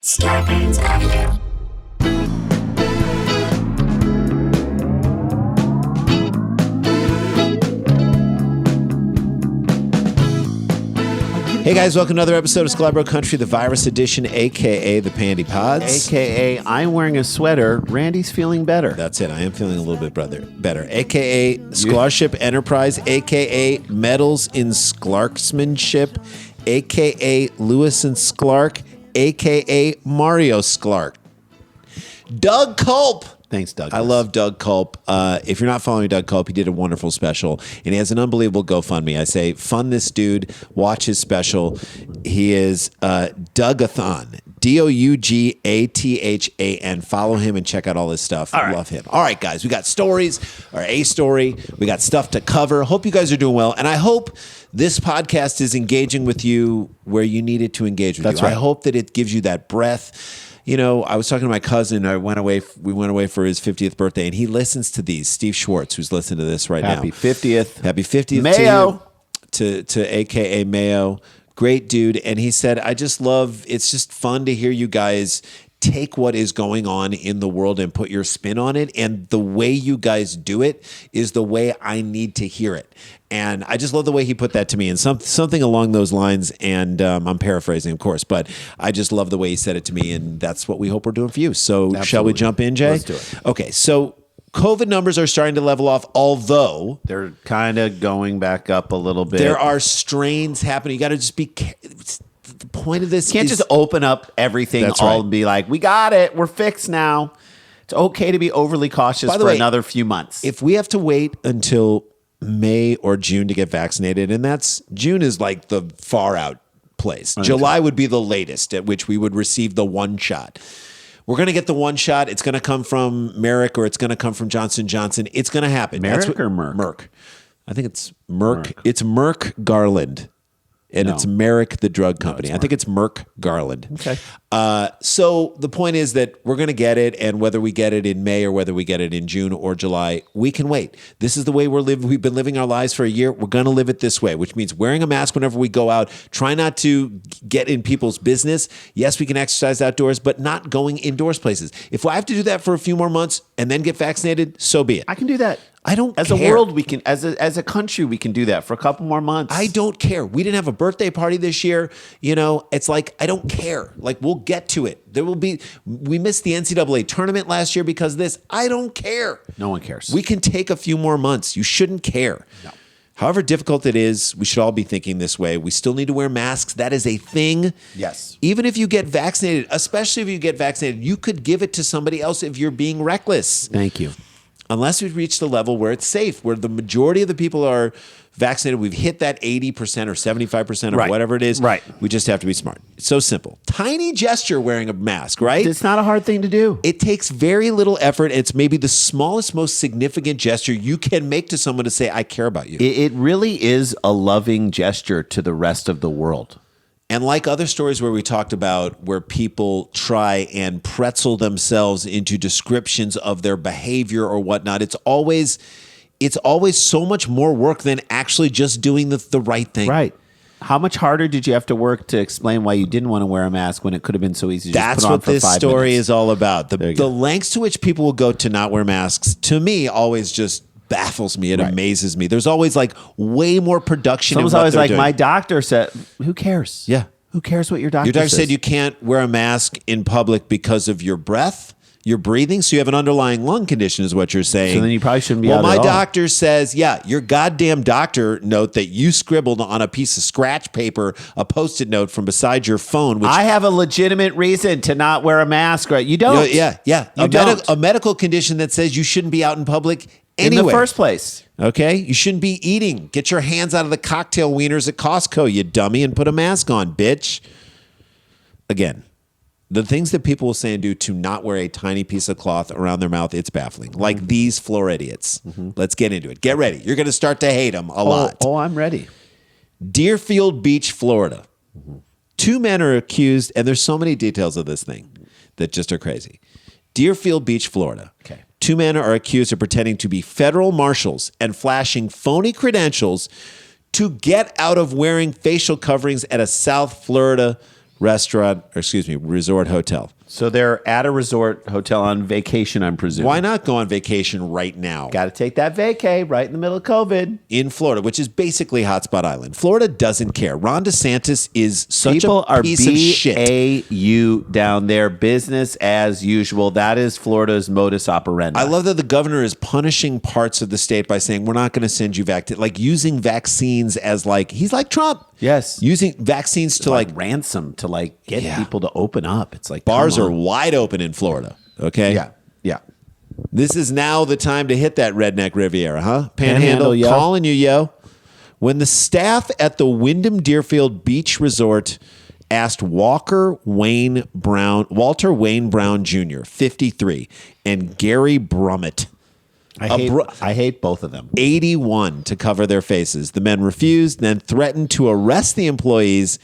Scarpins Avenue. Hey guys, welcome to another episode of Sklar Country, the virus edition, aka the Pandy Pods. AKA, I'm wearing a sweater. Randy's feeling better. That's it. I am feeling a little bit better. AKA Scholarship Enterprise, AKA Medals in Sklarksmanship, AKA Lewis and Sklark, AKA Mario Sklark. Doug Culp. Thanks, Doug. I love Doug Culp. If you're not following Doug Culp, he did a wonderful special, and he has an unbelievable GoFundMe. I say, fund this dude. Watch his special. He is Dougathon. Dougathan. Follow him and check out all his stuff. All right. Love him. All right, guys. We got stories, or a story. We got stuff to cover. Hope you guys are doing well, and I hope this podcast is engaging with you where you need it to engage with you. That's right. I hope that it gives you that breath. You know, I was talking to my cousin. We went away for his 50th birthday, and he listens to these. Steve Schwartz, who's listening to this right Happy now. 50th. Happy 50th Mayo. to AKA Mayo. Great dude. And he said, it's just fun to hear you guys take what is going on in the world and put your spin on it. And the way you guys do it is the way I need to hear it. And I just love the way he put that to me, and something along those lines. And I'm paraphrasing, of course, but I just love the way he said it to me, and that's what we hope we're doing for you. So Shall we jump in, Jay? Let's do it. Okay, so COVID numbers are starting to level off, although They're kind of going back up a little bit. there are strains happening. You got to just be. The point of this You can't is just open up everything That's all right. and be like, we got it. We're fixed now. It's okay to be overly cautious By the for way, another few months. if we have to wait until May or June to get vaccinated, and June is like the far out place. July would be the latest at which we would receive the one shot. We're going to get the one shot. It's going to come from Merrick or it's going to come from Johnson & Johnson. It's going to happen. Merrick or Merck? Merck. I think it's Merck. It's Merck Garland. And it's Merrick, the drug company. I think it's Merck Garland. Okay. So the point is that we're going to get it, and whether we get it in May or whether we get it in June or July, we can wait. This is the way we've been living our lives for a year. We're going to live it this way, which means wearing a mask whenever we go out. Try not to get in people's business. Yes, we can exercise outdoors, but not going indoors places. If I have to do that for a few more months and then get vaccinated, so be it. I can do that. I don't As care. a world, we can, as a country, we can do that for a couple more months. I don't care. We didn't have a birthday party this year. You know, it's like, I don't care. Like, we'll get to it. We missed the NCAA tournament last year because of this. I don't care. No one cares. We can take a few more months. You shouldn't care. No. However difficult it is, we should all be thinking this way. We still need to wear masks. That is a thing. Yes. Even if you get vaccinated, especially if you get vaccinated, you could give it to somebody else if you're being reckless. Thank you. Unless we've reached the level where it's safe, where the majority of the people are vaccinated, we've hit that 80% or 75% or Right. whatever it is. Right. We just have to be smart. It's so simple. Tiny gesture wearing a mask, right? It's not a hard thing to do. It takes very little effort. It's maybe the smallest, most significant gesture you can make to someone to say, I care about you. It really is a loving gesture to the rest of the world. And like other stories where we talked about where people try and pretzel themselves into descriptions of their behavior or whatnot, it's always so much more work than actually just doing the right thing. Right. How much harder did you have to work to explain why you didn't want to wear a mask when it could have been so easy to That's just put on what for this 5 story minutes? is all about. There you The go. lengths to which people will go to not wear masks, to me, always just baffles me. It Right. amazes me. There's always like way more production. Someone's in what always they're like, doing. my doctor said, who cares? Yeah. Who cares what your doctor Your doctor says? said you can't wear a mask in public because of your breath, your breathing. So you have an underlying lung condition is what you're saying. So then you probably shouldn't be well, out my at all. doctor says, yeah, your goddamn doctor note that you scribbled on a piece of scratch paper, a Post-it note from beside your phone. Which I have a legitimate reason to not wear a mask, right? You don't. Yeah. You don't. A medical condition that says you shouldn't be out in public in anyway. the first place. Okay? You shouldn't be eating. Get your hands out of the cocktail wieners at Costco, you dummy, and put a mask on, bitch. Again, the things that people will say and do to not wear a tiny piece of cloth around their mouth, it's baffling. Like these floor idiots. Let's get into it. Get ready. You're going to start to hate them a lot. Oh, I'm ready. Deerfield Beach, Florida. 2 men are accused, and there's so many details of this thing that just are crazy. Deerfield Beach, Florida. Okay. 2 men are accused of pretending to be federal marshals and flashing phony credentials to get out of wearing facial coverings at a South Florida resort hotel. So they're at a resort hotel on vacation, I'm presuming. Why not go on vacation right now? Got to take that vacay right in the middle of COVID. In Florida, which is basically Hotspot Island. Florida doesn't care. Ron DeSantis is such People a piece of shit. BAU down there, business as usual. That is Florida's modus operandi. I love that the governor is punishing parts of the state by saying, we're not going to send you like using vaccines as he's like Trump. Yes. Using vaccines to ransom to get people to open up. It's like bars are wide open in Florida. Okay. Yeah. Yeah. This is now the time to hit that redneck Riviera, huh? Panhandle, yo. Calling you, yo. When the staff at the Wyndham Deerfield Beach Resort asked Walter Wayne Brown Jr., 53, and Gary Brummett, I hate both of them. 81, to cover their faces. The men refused, then threatened to arrest the employees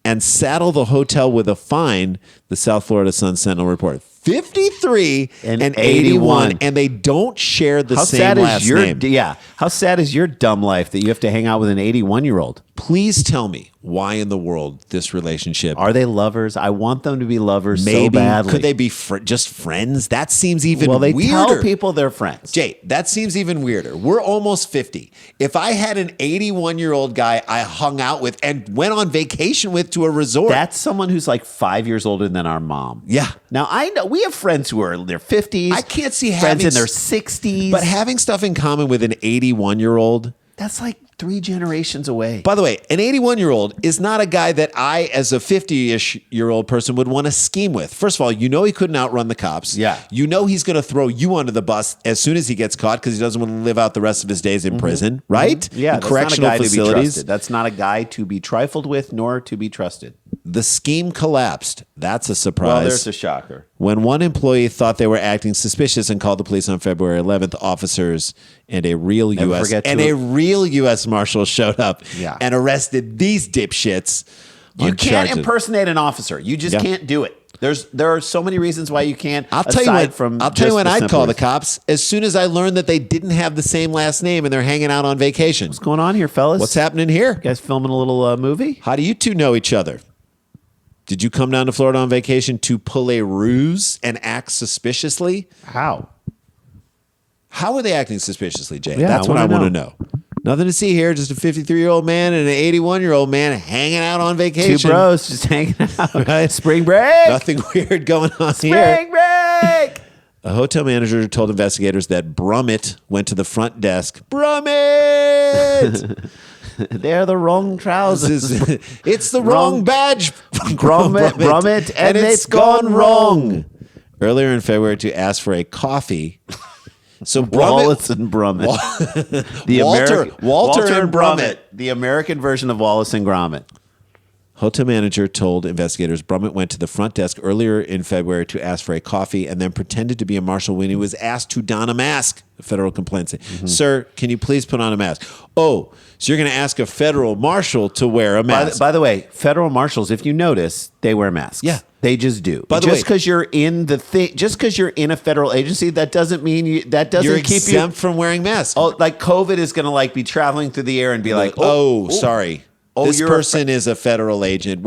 and saddle the hotel with a fine, the South Florida Sun Sentinel reported. 53 and 81, and they don't share the same last name. Yeah. How sad is your dumb life that you have to hang out with an 81-year-old? Please tell me why in the world this relationship. Are they lovers? I want them to be lovers Maybe. so badly. Could they be just friends? That seems even weirder. Well, they tell people they're friends. Jay, that seems even weirder. We're almost 50. If I had an 81-year-old guy I hung out with and went on vacation with to a resort. That's someone who's like 5 years older than our mom. Yeah. Now, I know we have friends who are in their 50s. I can't see friends in their 60s. But having stuff in common with an 81-year-old. That's like 3 generations away. By the way, an 81-year-old is not a guy that I, as a 50-ish-year-old person, would want to scheme with. First of all, you know he couldn't outrun the cops. Yeah. You know he's going to throw you under the bus as soon as he gets caught because he doesn't want to live out the rest of his days in prison, right? Yeah, in that's correctional not a guy facilities. To be trusted. That's not a guy to be trifled with nor to be trusted. The scheme collapsed. That's a surprise. Well, there's a shocker. When one employee thought they were acting suspicious and called the police on February 11th, officers and a real U.S. Marshal showed up and arrested these dipshits. You can't impersonate an officer. You just can't do it. There are so many reasons why you can't. I'll tell you when I'd call the cops as soon as I learned that they didn't have the same last name and they're hanging out on vacation. What's going on here, fellas? What's happening here? You guys filming a little movie? How do you two know each other? Did you come down to Florida on vacation to pull a ruse and act suspiciously? How? How are they acting suspiciously, Jay? Yeah, That's what I want to know. Nothing to see here. Just a 53-year-old man and an 81-year-old man hanging out on vacation. 2 bros just hanging out. Right? Spring break. Nothing weird going on here. Spring break. A hotel manager told investigators that Brummett went to the front desk. Brummett! They're the wrong trousers. It's the wrong badge. Brummett, and it's gone wrong. Earlier in February to ask for a coffee. So Wallace and Gromit. Walter and Gromit. The American version of Wallace and Gromit. Hotel manager told investigators Brummett went to the front desk earlier in February to ask for a coffee and then pretended to be a marshal when he was asked to don a mask. A federal complaint said, Sir, can you please put on a mask? Oh, so you're going to ask a federal marshal to wear a mask. By the way, federal marshals, if you notice, they wear masks. Yeah. They just do. By the way, just because you're in just because you're in a federal agency, that doesn't mean you're keep you exempt from wearing masks. Oh, like COVID is going to be traveling through the air and be like, sorry. This person is a federal agent.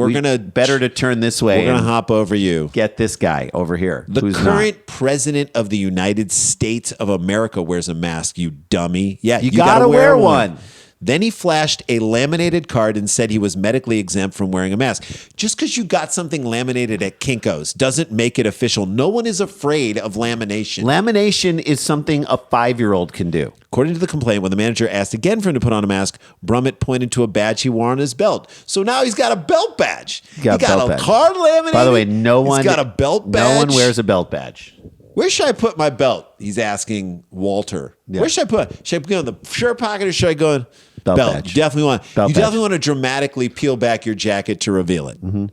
Better to turn this way. We're going to hop over you. Get this guy over here. The current president of the United States of America wears a mask, you dummy. Yeah, you got to wear one. Then he flashed a laminated card and said he was medically exempt from wearing a mask. Just because you got something laminated at Kinko's doesn't make it official. No one is afraid of lamination. Lamination is something a 5-year-old can do. According to the complaint, when the manager asked again for him to put on a mask, Brummett pointed to a badge he wore on his belt. So now he's got a belt badge. He got a card laminated. By the way, he's got a belt badge. No one wears a belt badge. Where should I put my belt? He's asking Walter. Yeah. Where should I put it? Should I put it in the shirt pocket or should I go in? Belt badge. Definitely want to dramatically peel back your jacket to reveal it. Mm-hmm.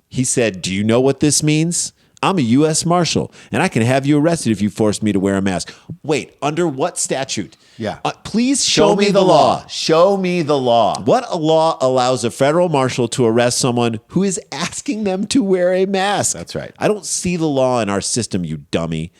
He said, do you know what this means? I'm a U.S. Marshal, and I can have you arrested if you force me to wear a mask. Wait, under what statute? Yeah. Please show me the law. Show me the law. What a law allows a federal marshal to arrest someone who is asking them to wear a mask? That's right. I don't see the law in our system, you dummy.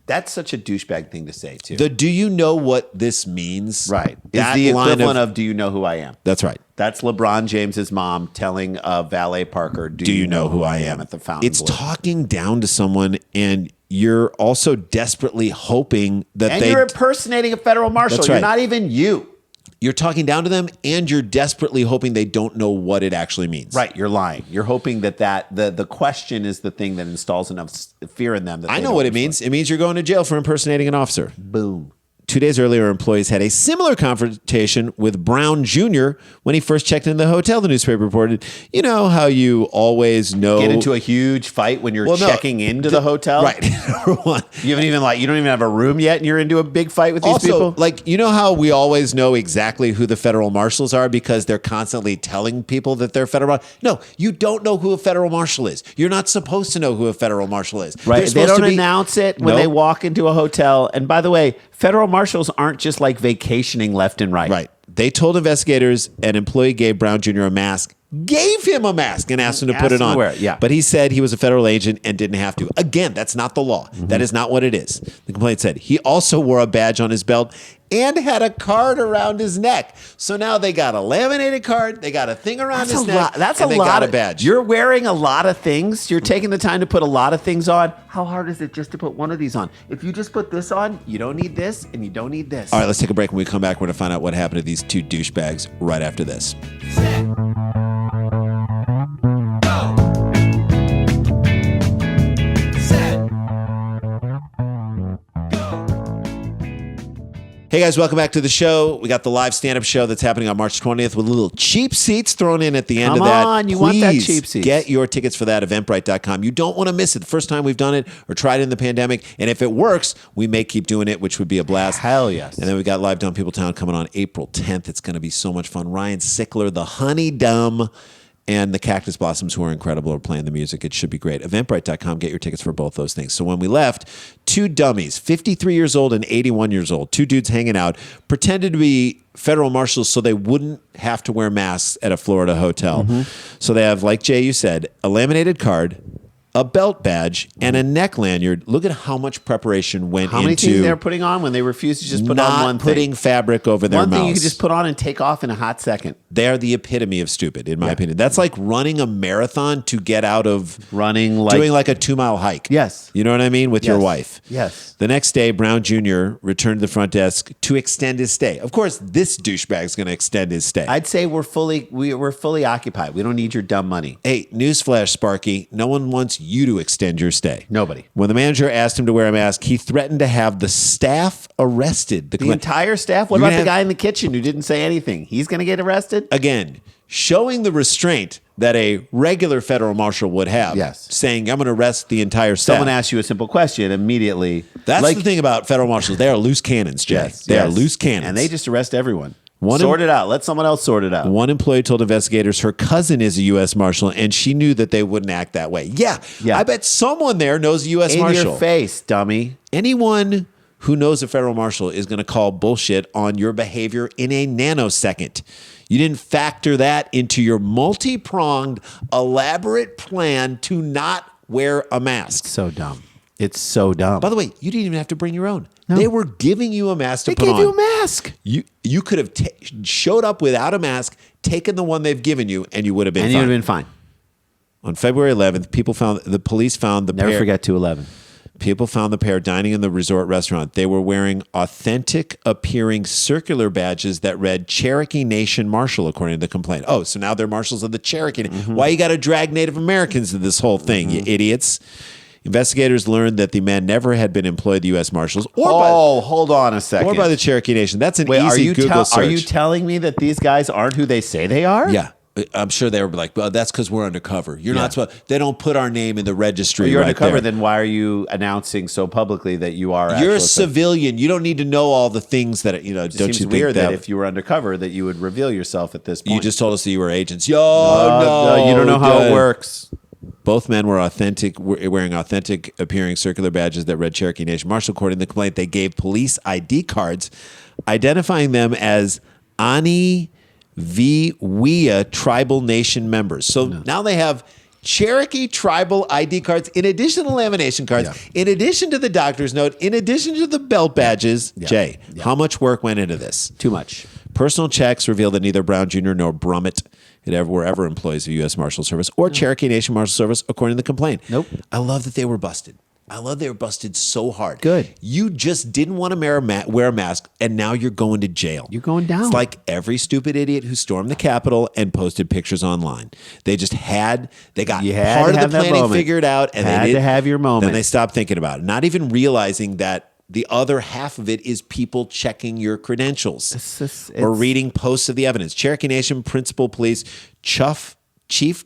That's such a douchebag thing to say, too. Do you know what this means? Right. It's the equivalent of do you know who I am? That's right. That's LeBron James's mom telling valet parker, "Do you know who I am?" At the fountain. It's talking down to someone, and you're also desperately hoping that you're impersonating a federal marshal. That's You're right. not even you. You're talking down to them, and you're desperately hoping they don't know what it actually means. Right, you're lying. You're hoping that the question is the thing that installs enough fear in them. That I know what it means. It means you're going to jail for impersonating an officer. Boom. 2 days earlier, employees had a similar confrontation with Brown Jr. when he first checked into the hotel, the newspaper reported. You know how you always know... Get into a huge fight when you're checking into the hotel? Right. Number one. You don't even have a room yet, and you're into a big fight with these people? Like, you know how we always know exactly who the federal marshals are because they're constantly telling people that they're federal marshals? No, you don't know who a federal marshal is. You're not supposed to know who a federal marshal is. Right. They don't announce it when they walk into a hotel. And by the way, federal marshals aren't just like vacationing left and right. Right. They told investigators an employee gave Brown Jr. gave him a mask and asked him to put it on. Yeah. But he said he was a federal agent and didn't have to. Again, that's not the law. Mm-hmm. That is not what it is. The complaint said he also wore a badge on his belt and had a card around his neck. So now they got a laminated card, they got a thing around his neck, and they got a badge. You're wearing a lot of things. You're taking the time to put a lot of things on. How hard is it just to put one of these on? If you just put this on, you don't need this, and you don't need this. All right, let's take a break. When we come back, we're going to find out what happened to these two douchebags right after this. Hey guys, welcome back to the show. We got the live stand-up show that's happening on March 20th with a little cheap seats thrown in at the end of that. Come on, you want that cheap seats. Get your tickets for that, eventbrite.com. You don't want to miss it. The first time we've done it or tried it in the pandemic, and if it works, we may keep doing it, which would be a blast. Hell yes. And then we got Live Dumb People Town coming on April 10th. It's going to be so much fun. Ryan Sickler, the Honey Dumb, and the Cactus Blossoms, who are incredible, are playing the music. It should be great. Eventbrite.com. Get your tickets for both those things. So when we left, two dummies, 53 years old and 81 years old, two dudes hanging out, pretended to be federal marshals so they wouldn't have to wear masks at a Florida hotel. Mm-hmm. So they have, like Jay, you said, a laminated card, a belt badge, and a neck lanyard. Look at how much preparation went into... How many things they're putting on when they refuse to just put on one thing? Not putting fabric over their mouths. One thing you can just put on and take off in a hot second. They're the epitome of stupid, in my opinion. That's like running a marathon to get out of... doing like a 2-mile hike. Yes. You know what I mean? With your wife. Yes. The next day, Brown Jr. returned to the front desk to extend his stay. Of course, this douchebag's going to extend his stay. I'd say we're fully occupied. We don't need your dumb money. Hey, newsflash, Sparky. No one wants you to extend your stay. Nobody. When the manager asked him to wear a mask, he threatened to have the staff arrested. The entire staff? What about the guy in the kitchen who didn't say anything? He's going to get arrested? Again, showing the restraint that a regular federal marshal would have. Yes. Saying, I'm going to arrest the entire staff. Someone asks you a simple question immediately. That's the thing about federal marshals. They are loose cannons, Jay. Yes, they are loose cannons. And they just arrest everyone. Sort it out. Let someone else sort it out. One employee told investigators her cousin is a U.S. Marshal, and she knew that they wouldn't act that way. Yeah. I bet someone there knows a U.S. Marshal. In your face, dummy. Anyone who knows a federal marshal is going to call bullshit on your behavior in a nanosecond. You didn't factor that into your multi-pronged, elaborate plan to not wear a mask. So dumb. It's so dumb. By the way, you didn't even have to bring your own. No. They were giving you a mask to put on. They gave you a mask. You could have showed up without a mask, taken the one they've given you, and you would have been fine. And you would have been fine. On February 11th, the police found the pair. Never forget 2/11. People found the pair dining in the resort restaurant. They were wearing authentic appearing circular badges that read Cherokee Nation Marshal, according to the complaint. Oh, so now they're marshals of the Cherokee. Mm-hmm. Why you got to drag Native Americans into this whole thing, you idiots? Investigators learned that the men never had been employed the U.S. Marshals. Hold on a second. Or by the Cherokee Nation. That's an easy Google search. Are you telling me that these guys aren't who they say they are? Yeah. I'm sure they were like, well, that's because we're undercover. You're not supposed. They don't put our name in the registry. You're right undercover. there. Then why are you announcing so publicly that you are? You're a civilian. You don't need to know all the things that don't seems you think weird that if you were undercover that you would reveal yourself at this point? You just told us that you were agents. No, you don't know how it works. Both men were wearing authentic appearing circular badges that read Cherokee Nation Marshal. According to the complaint, they gave police ID cards identifying them as Ani Viwia tribal nation members. So now they have Cherokee tribal ID cards in addition to lamination cards, in addition to the doctor's note, in addition to the belt badges. Jay, how much work went into this? Too much. Personal checks reveal that neither Brown Jr. nor Brummett were ever employees of U.S. Marshal Service or Cherokee Nation Marshal Service, according to the complaint. Nope. I love that they were busted. I love they were busted so hard. Good. You just didn't want to wear a mask, and now you're going to jail. You're going down. It's like every stupid idiot who stormed the Capitol and posted pictures online. They just got part of the planning figured out, and had to have your moment. Then they stopped thinking about it, not even realizing that the other half of it is people checking your credentials or reading posts of the evidence. Cherokee Nation Principal Police Chief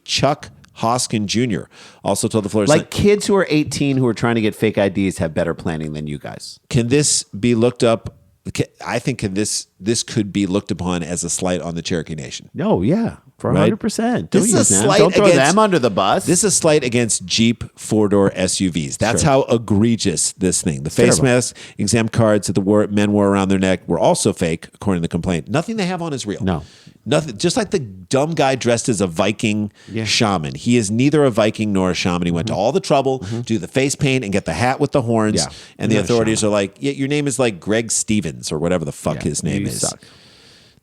Chuck Hoskin Jr. also told the Florida Like kids who are 18 who are trying to get fake IDs have better planning than you guys. Can this be looked up? I think this could be looked upon as a slight on the Cherokee Nation. No, yeah, for Right? 100%. This is a slight Don't throw against- them under the bus. This is a slight against Jeep four-door SUVs. That's how egregious this thing. The face terrible. mask, exempt cards that men wore around their neck were also fake, according to the complaint. Nothing they have on is real. No. Nothing. Just like the dumb guy dressed as a Viking shaman. He is neither a Viking nor a shaman. He went to all the trouble, do the face paint, and get the hat with the horns. Yeah. And the You're not a authorities are shaman. like, yeah, your name is like Greg Stevens or whatever the fuck his name you is. suck.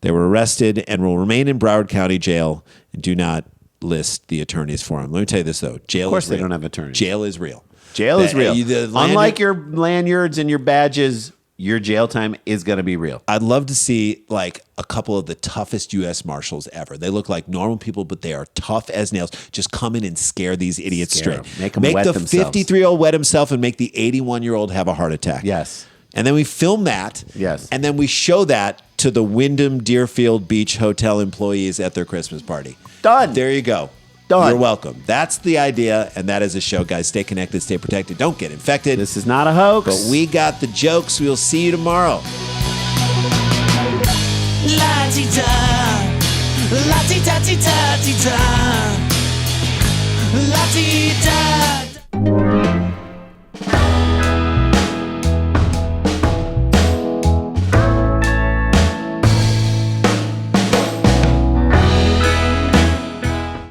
They were arrested and will remain in Broward County Jail and do not list the attorneys for him. Let me tell you this, though. Jail Of course is they real. don't have attorneys. Jail is real. Jail is real. The Unlike your lanyards and your badges, your jail time is going to be real. I'd love to see like a couple of the toughest U.S. Marshals ever. They look like normal people, but they are tough as nails. Just come in and scare these idiots Scare straight. 'em. Make 'em wet the themselves. 53-year-old wet himself and make the 81-year-old have a heart attack. Yes. And then we film that. Yes. And then we show that to the Wyndham Deerfield Beach Hotel employees at their Christmas party. Done. There you go. Done. You're welcome. That's the idea, and that is a show, guys. Stay connected, stay protected. Don't get infected. This is not a hoax. But we got the jokes. We'll see you tomorrow. La-ti-da, la-ti-da-ti-da-ti-da, la-ti-da.